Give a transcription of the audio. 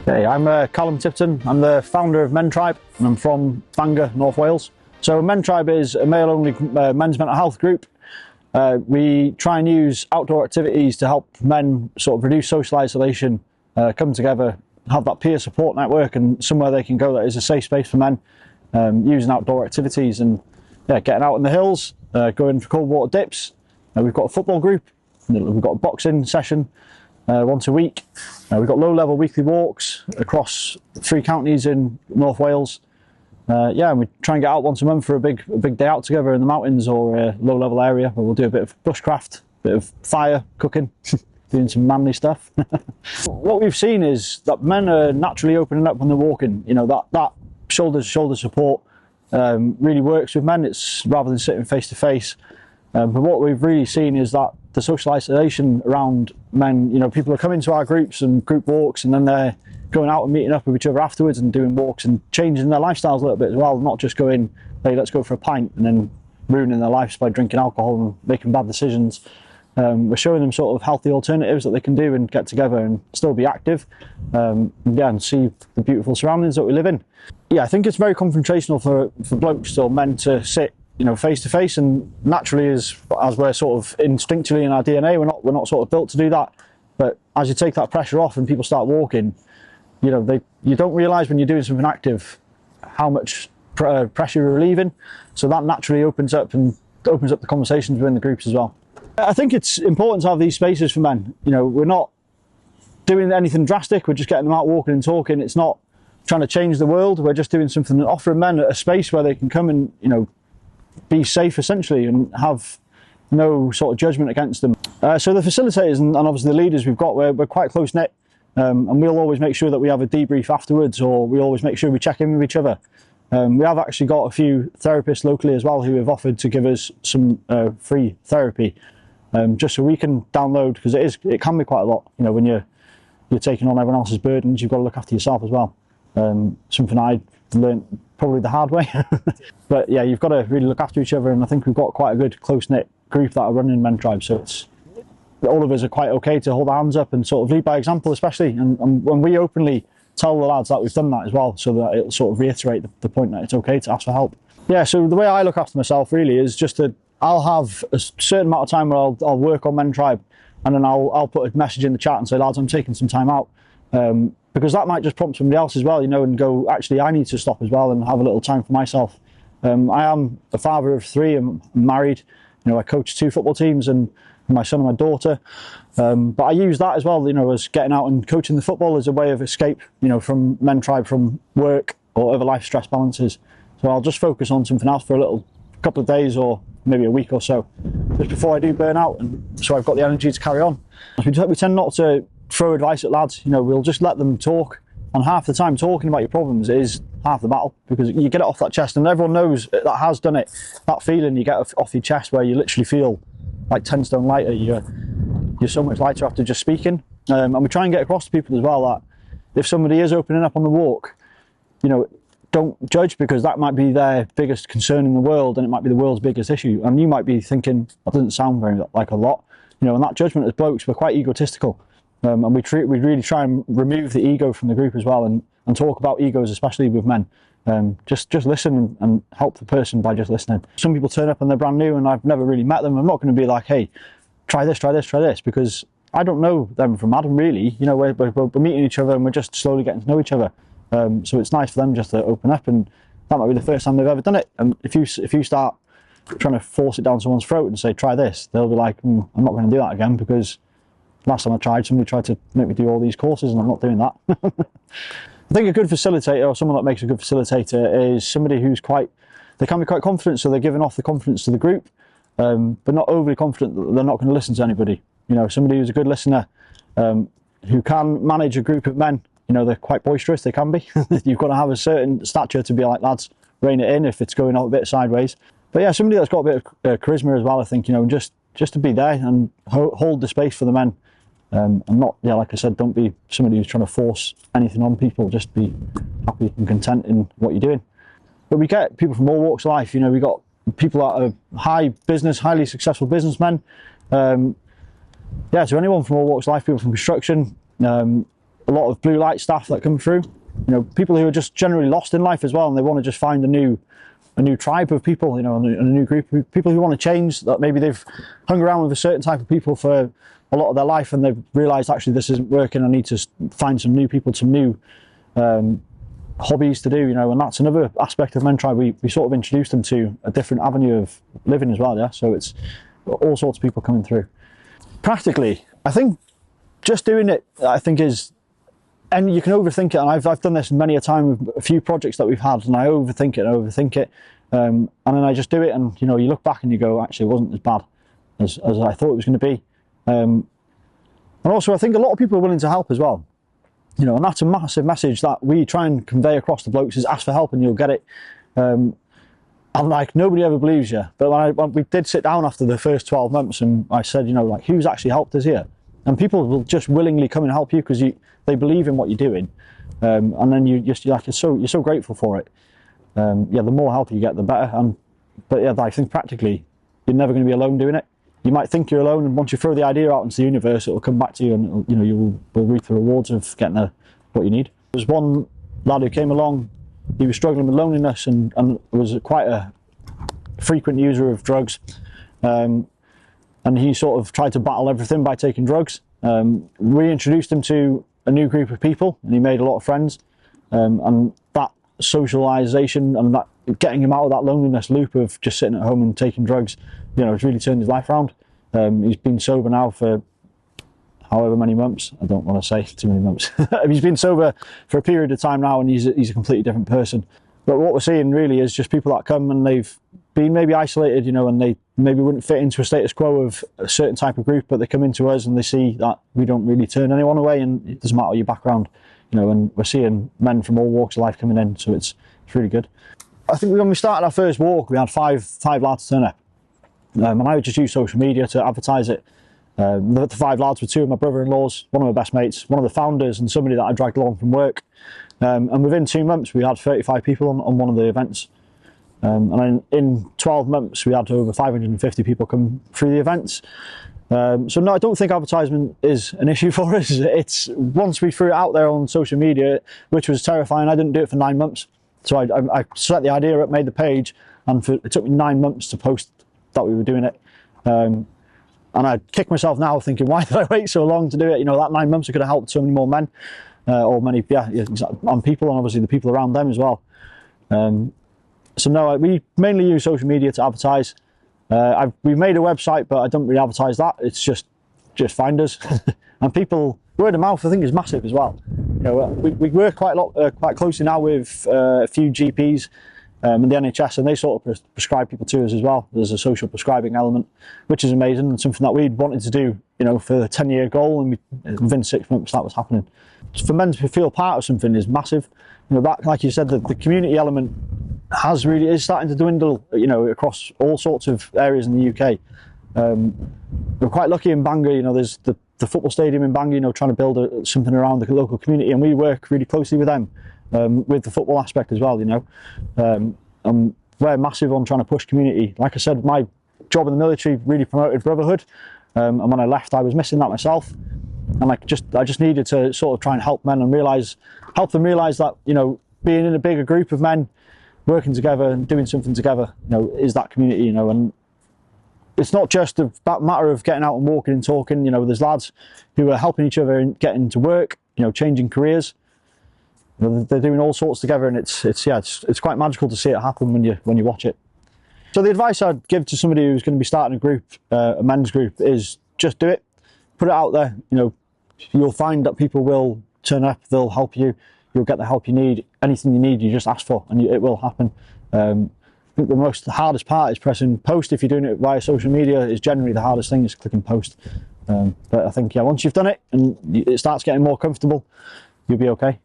Hey, I'm Callum Tipton. I'm the founder of Men Tribe and I'm from Bangor, North Wales. So Men Tribe is a male-only men's mental health group. We try and use outdoor activities to help men sort of reduce social isolation, come together, have that peer support network and somewhere they can go that is a safe space for men, using outdoor activities and getting out in the hills, going for cold water dips. We've got a football group, we've got a boxing session once a week. We've got low-level weekly walks across 3 counties in North Wales. And we try and get out once a month for a big day out together in the mountains or a low-level area where we'll do a bit of bushcraft, a bit of fire cooking, doing some manly stuff. What we've seen is that men are naturally opening up when they're walking. You know, that shoulder-to-shoulder support really works with men. It's rather than sitting face-to-face. But what we've really seen is that the social isolation around men, you know, people are coming to our groups and group walks and then they're going out and meeting up with each other afterwards and doing walks and changing their lifestyles a little bit as well, not just going, hey, let's go for a pint and then ruining their lives by drinking alcohol and making bad decisions. We're showing them sort of healthy alternatives that they can do and get together and still be active, and see the beautiful surroundings that we live in. Yeah, I think it's very confrontational for blokes or men to sit, you know, face to face, and naturally as we're sort of instinctually in our DNA, we're not sort of built to do that. But as you take that pressure off and people start walking, you know, you don't realise when you're doing something active how much pressure you're relieving. So that naturally opens up the conversations within the groups as well. I think it's important to have these spaces for men. You know, we're not doing anything drastic. We're just getting them out walking and talking. It's not trying to change the world. We're just doing something and offering men a space where they can come and, you know, be safe essentially and have no sort of judgment against them. So the facilitators and obviously the leaders we've got, we're quite close knit, and we'll always make sure that we have a debrief afterwards, or we always make sure we check in with each other. We have actually got a few therapists locally as well who have offered to give us some free therapy, just so we can download, because it can be quite a lot, you know, when you're taking on everyone else's burdens. You've got to look after yourself as well. Something I learned probably the hard way. But yeah, you've got to really look after each other, and I think we've got quite a good close-knit group that are running Men Tribe, so all of us are quite okay to hold our hands up and sort of lead by example, especially, and when we openly tell the lads that we've done that as well, so that it'll sort of reiterate the point that it's okay to ask for help. Yeah, so the way I look after myself really is just I'll have a certain amount of time where I'll work on Men Tribe, and then I'll put a message in the chat and say, lads, I'm taking some time out, because that might just prompt somebody else as well, you know, and go, actually, I need to stop as well and have a little time for myself. I am a father of 3, I'm married, you know, I coach 2 football teams and my son and my daughter, but I use that as well, you know, as getting out and coaching the football as a way of escape, you know, from Men Tribe, from work or other life stress balances. So I'll just focus on something else for a couple of days or maybe a week or so, just before I do burn out, and so I've got the energy to carry on. We tend not to throw advice at lads, you know, we'll just let them talk, and half the time talking about your problems is half the battle, because you get it off that chest, and everyone knows that has done it, that feeling you get off your chest where you literally feel like 10 stone lighter. You're so much lighter after just speaking, and we try and get across to people as well that if somebody is opening up on the walk, you know, don't judge, because that might be their biggest concern in the world, and it might be the world's biggest issue, and you might be thinking, that doesn't sound very like a lot, you know, and that judgment as blokes, we're quite egotistical. And we really try and remove the ego from the group as well, and talk about egos, especially with men. Just listen and help the person by just listening. Some people turn up and they're brand new and I've never really met them. I'm not going to be like, hey, try this, because I don't know them from Adam really. You know, we're meeting each other and we're just slowly getting to know each other. So it's nice for them just to open up, and that might be the first time they've ever done it. And if you start trying to force it down someone's throat and say, try this, they'll be like, I'm not going to do that again, because last time I tried, somebody tried to make me do all these courses and I'm not doing that. I think a good facilitator, or someone that makes a good facilitator, is somebody who's they can be quite confident, so they're giving off the confidence to the group, but not overly confident that they're not going to listen to anybody. You know, somebody who's a good listener, who can manage a group of men. You know, they're quite boisterous, they can be. You've got to have a certain stature to be like, lads, rein it in if it's going off a bit sideways. But yeah, somebody that's got a bit of charisma as well, I think, you know, just to be there and hold the space for the men. And not, yeah, like I said, don't be somebody who's trying to force anything on people, just be happy and content in what you're doing. But we get people from all walks of life, you know, we got people that are highly successful businessmen. Yeah, so anyone from all walks of life, people from construction, a lot of blue light staff that come through. You know, people who are just generally lost in life as well, and they want to just find a new tribe of people, you know, and a new group of people who want to change. That maybe they've hung around with a certain type of people for a lot of their life, and they've realised actually this isn't working. I need to find some new people, some new hobbies to do, you know. And that's another aspect of Men Tribe. We sort of introduced them to a different avenue of living as well. Yeah, so it's all sorts of people coming through. Practically, I think just doing it, I think is. And you can overthink it, and I've done this many a time with a few projects that we've had, and I overthink it, and then I just do it, and you know, you look back and you go, actually, it wasn't as bad as I thought it was going to be. And also, I think a lot of people are willing to help as well, you know, and that's a massive message that we try and convey across the blokes: is ask for help and you'll get it. And like, nobody ever believes you, but when we did sit down after the first 12 months, and I said, you know, like, who's actually helped us here? And people will just willingly come and help you because they believe in what you're doing, and then you're so grateful for it. Yeah, the more help you get, the better. But yeah, I think practically, you're never going to be alone doing it. You might think you're alone, and once you throw the idea out into the universe, it will come back to you, and you know, you will reap the rewards of getting what you need. There's one lad who came along. He was struggling with loneliness and was quite a frequent user of drugs. And he sort of tried to battle everything by taking drugs. We introduced him to a new group of people, and he made a lot of friends. And that socialisation and that getting him out of that loneliness loop of just sitting at home and taking drugs, you know, has really turned his life around. He's been sober now for however many months. I don't want to say too many months. He's been sober for a period of time now, and he's a completely different person. But what we're seeing really is just people that come and they've been maybe isolated, you know, and they maybe wouldn't fit into a status quo of a certain type of group, but they come into us and they see that we don't really turn anyone away, and it doesn't matter your background, you know, and we're seeing men from all walks of life coming in, so it's really good. I think when we started our first walk, we had five lads turn up, and I would just use social media to advertise it. The 5 lads were 2 of my brother-in-laws, one of my best mates, one of the founders, and somebody that I dragged along from work. And within 2 months, we had 35 people on one of the events. And in 12 months, we had over 550 people come through the events. So no, I don't think advertisement is an issue for us. It's once we threw it out there on social media, which was terrifying. I didn't do it for 9 months. So I set the idea up, made the page, and it took me 9 months to post that we were doing it. And I kick myself now thinking, why did I wait so long to do it? You know, that 9 months could have helped so many more men, or many, and people, and obviously the people around them as well. So no, we mainly use social media to advertise. We've made a website, but I don't really advertise that. It's just find us. And people, word of mouth, I think, is massive as well. You know, we work quite closely now with a few GPs and the NHS, and they sort of prescribe people to us as well. There's a social prescribing element, which is amazing, and something that we'd wanted to do, you know, for the 10-year goal, and within 6 months that was happening. For men to feel part of something is massive. You know, that, like you said, the community element is starting to dwindle, you know, across all sorts of areas in the UK. We're quite lucky in Bangor, you know, there's the football stadium in Bangor, you know, trying to build something around the local community, and we work really closely with them, with the football aspect as well, you know. And we're massive on trying to push community. Like I said, my job in the military really promoted brotherhood, and when I left I was missing that myself, and I just needed to sort of try and help men and help them realise that, you know, being in a bigger group of men working together and doing something together, you know, is that community, you know. And it's not just that matter of getting out and walking and talking, you know. There's lads who are helping each other and getting to work, you know, changing careers. You know, they're doing all sorts together, and it's quite magical to see it happen when you watch it. So the advice I'd give to somebody who's going to be starting a group, a men's group, is just do it, put it out there. You know, you'll find that people will turn up, they'll help you, you'll get the help you need. Anything you need, you just ask for, and it will happen. I think the hardest part is pressing post. If you're doing it via social media, is generally the hardest thing, is clicking post. But I think, yeah, once you've done it and it starts getting more comfortable, you'll be okay.